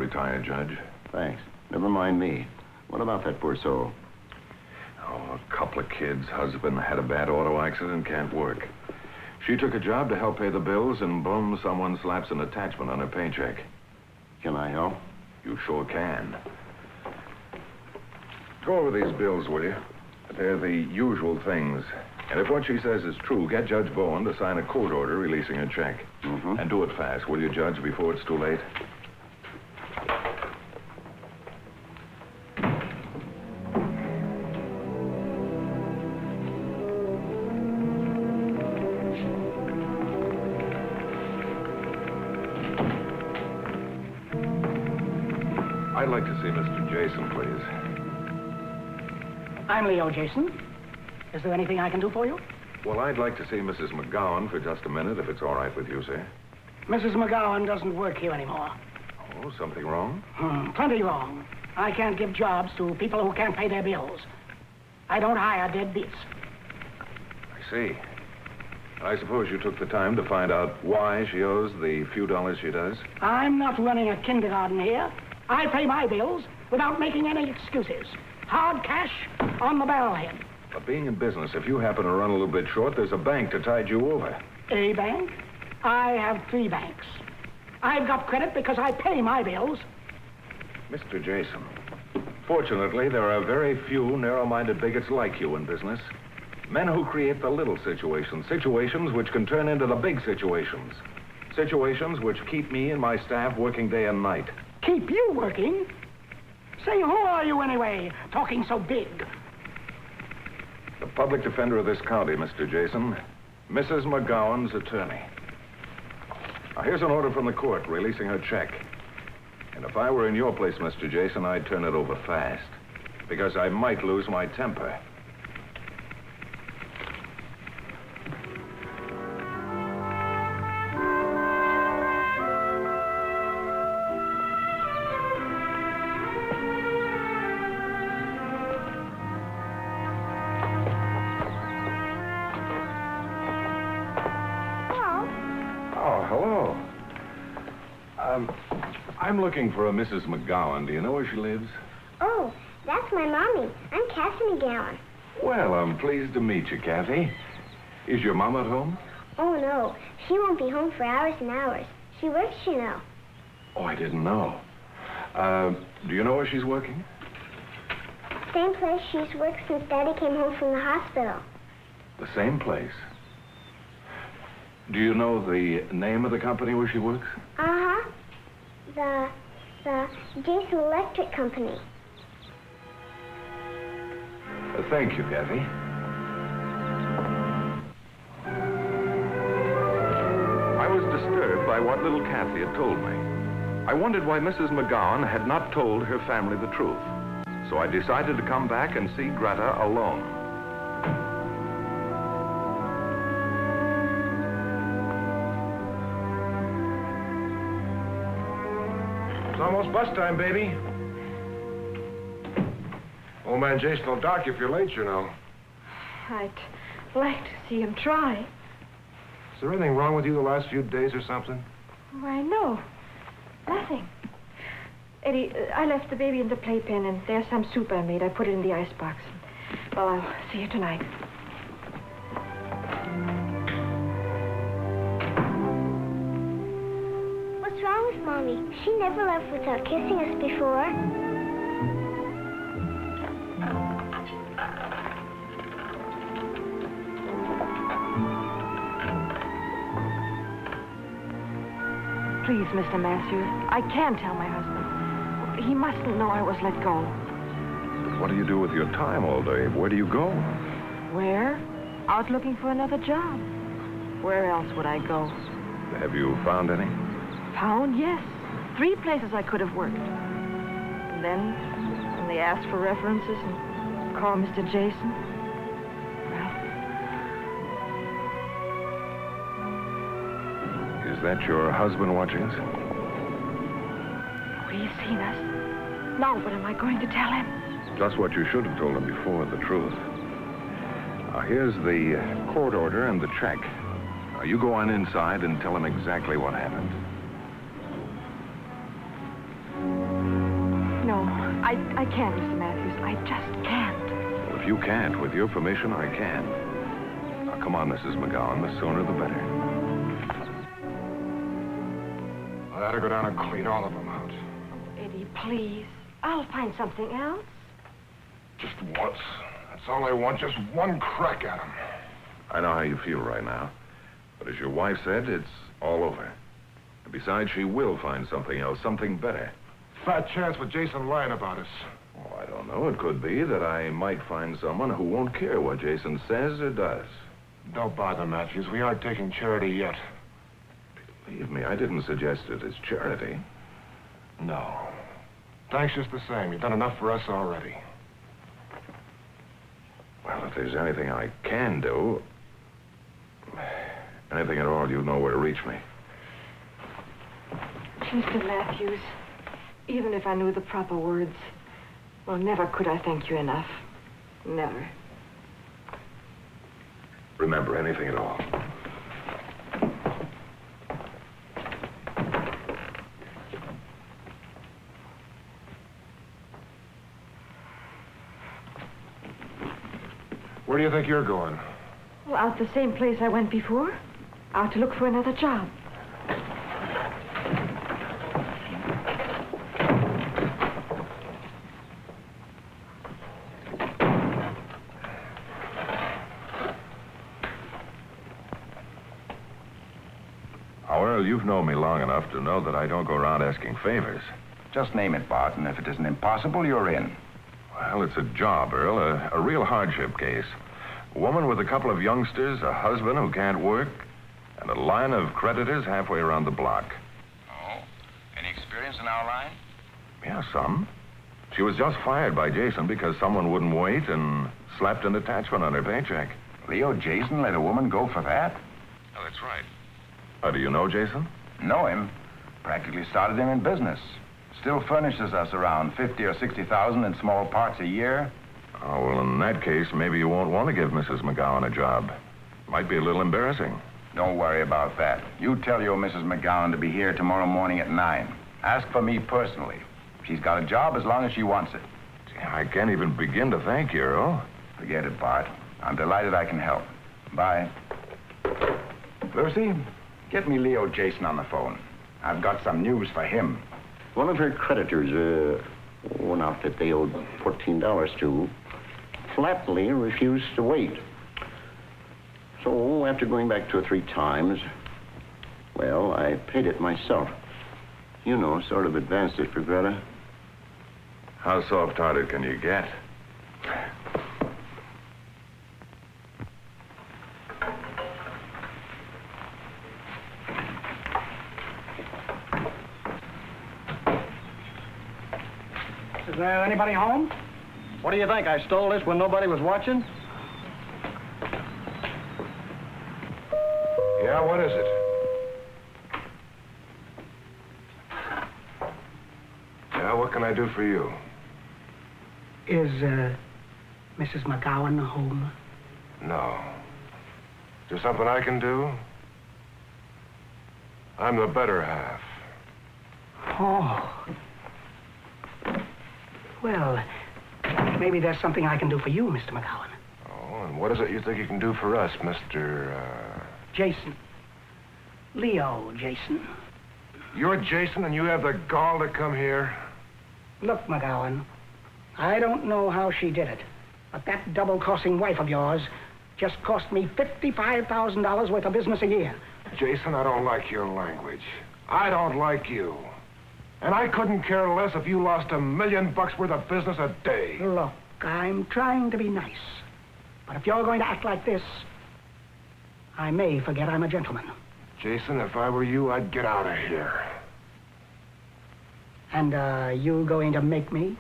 retired judge. Thanks. Never mind me. What about that poor soul? Oh, a couple of kids. Husband had a bad auto accident, can't work. She took a job to help pay the bills, and boom, someone slaps an attachment on her paycheck. Can I help? You sure can. Go over these bills, will you? They're the usual things. And if what she says is true, get Judge Bowen to sign a court order releasing her check. Mm-hmm. And do it fast, will you, Judge, before it's too late? I'd like to see Mr. Jason, please. I'm Leo Jason. Is there anything I can do for you? Well, I'd like to see Mrs. McGowan for just a minute, if it's all right with you, sir. Mrs. McGowan doesn't work here anymore. Oh, something wrong? Plenty wrong. I can't give jobs to people who can't pay their bills. I don't hire deadbeats. I see. I suppose you took the time to find out why she owes the few dollars she does? I'm not running a kindergarten here. I pay my bills without making any excuses. Hard cash on the barrelhead. But being in business, if you happen to run a little bit short, there's a bank to tide you over. A bank? I have 3 banks. I've got credit because I pay my bills. Mr. Jason, fortunately, there are very few narrow-minded bigots like you in business. Men who create the little situations, situations which can turn into the big situations. Situations which keep me and my staff working day and night. Keep you working? Say, who are you anyway, talking so big? The public defender of this county, Mr. Jason. Mrs. McGowan's attorney. Now, here's an order from the court releasing her check. And if I were in your place, Mr. Jason, I'd turn it over fast. Because I might lose my temper. Hello. I'm looking for a Mrs. McGowan. Do you know where she lives? Oh, that's my mommy. I'm Kathy McGowan. Well, I'm pleased to meet you, Kathy. Is your mom at home? Oh, no. She won't be home for hours and hours. She works, you know. Oh, I didn't know. Do you know where she's working? Same place she's worked since Daddy came home from the hospital. The same place? Do you know the name of the company where she works? Uh-huh. The Jason Electric Company. Thank you, Kathy. I was disturbed by what little Kathy had told me. I wondered why Mrs. McGowan had not told her family the truth. So I decided to come back and see Greta alone. It's almost bus time, baby. Old man Jason will dock you if you're late, you know. I'd like to see him try. Is there anything wrong with you the last few days or something? Why, no. Nothing. Eddie, I left the baby in the playpen, and there's some soup I made. I put it in the icebox. Well, I'll see you tonight. What's wrong with Mommy? She never left without kissing us before. Please, Mr. Matthews, I can't tell my husband. He mustn't know I was let go. What do you do with your time all day? Where do you go? Where? Out looking for another job. Where else would I go? Have you found any? Found? Yes. 3 places I could have worked. And then, when they asked for references and called Mr. Jason, well... Is that your husband watching us? Oh, he's seen us. Now, what am I going to tell him? Just what you should have told him before, the truth. Now, here's the court order and the check. Now, you go on inside and tell him exactly what happened. No, I can't, Mr. Matthews. I just can't. Well, if you can't, with your permission, I can. Now, come on, Mrs. McGowan. The sooner the better. I ought to go down and clean all of them out. Eddie, please. I'll find something else. Just once. That's all I want, just one crack at them. I know how you feel right now. But as your wife said, it's all over. And besides, she will find something else, something better. Fat chance with Jason lying about us. Oh, I don't know. It could be that I might find someone who won't care what Jason says or does. Don't bother, Matthews. We aren't taking charity yet. Believe me, I didn't suggest it as charity. No. Thanks just the same. You've done enough for us already. Well, if there's anything I can do, anything at all, you know where to reach me. Mr. Matthews, even if I knew the proper words, well, never could I thank you enough. Never. Remember, anything at all. Where do you think you're going? Well, out the same place I went before. Out to look for another job. Oh, Earl, you've known me long enough to know that I don't go around asking favors. Just name it, Bart, and if it isn't impossible, you're in. Well, it's a job, Earl, a real hardship case. A woman with a couple of youngsters, a husband who can't work, and a line of creditors halfway around the block. Oh? Any experience in our line? Yeah, some. She was just fired by Jason because someone wouldn't wait and slapped an attachment on her paycheck. Leo Jason let a woman go for that? Oh, that's right. Do you know Jason? Know him. Practically started him in business. Still furnishes us around 50 or 60,000 in small parts a year. Oh, well, in that case, maybe you won't want to give Mrs. McGowan a job. Might be a little embarrassing. Don't worry about that. You tell your Mrs. McGowan to be here tomorrow morning at 9. Ask for me personally. She's got a job as long as she wants it. Gee, I can't even begin to thank you, Earl. Forget it, Bart. I'm delighted I can help. Bye. Lucy, get me Leo Jason on the phone. I've got some news for him. One of her creditors, one outfit they owed $14 to, flatly refused to wait. So, after going back 2 or 3 times, well, I paid it myself. You know, sort of advanced it for Greta. How soft-hearted can you get? Is there anybody home? What do you think? I stole this when nobody was watching? Yeah, what is it? Yeah, what can I do for you? Is, Mrs. McGowan home? No. Is there something I can do? I'm the better half. Oh. Well, maybe there's something I can do for you, Mr. McGowan. Oh, and what is it you think you can do for us, Mr. Jason. Leo Jason. You're Jason and you have the gall to come here? Look, McGowan, I don't know how she did it, but that double-crossing wife of yours just cost me $55,000 worth of business a year. Jason, I don't like your language. I don't like you. And I couldn't care less if you lost $1 million worth of business a day. Look, I'm trying to be nice. But if you're going to act like this, I may forget I'm a gentleman. Jason, if I were you, I'd get out of here. And, you going to make me?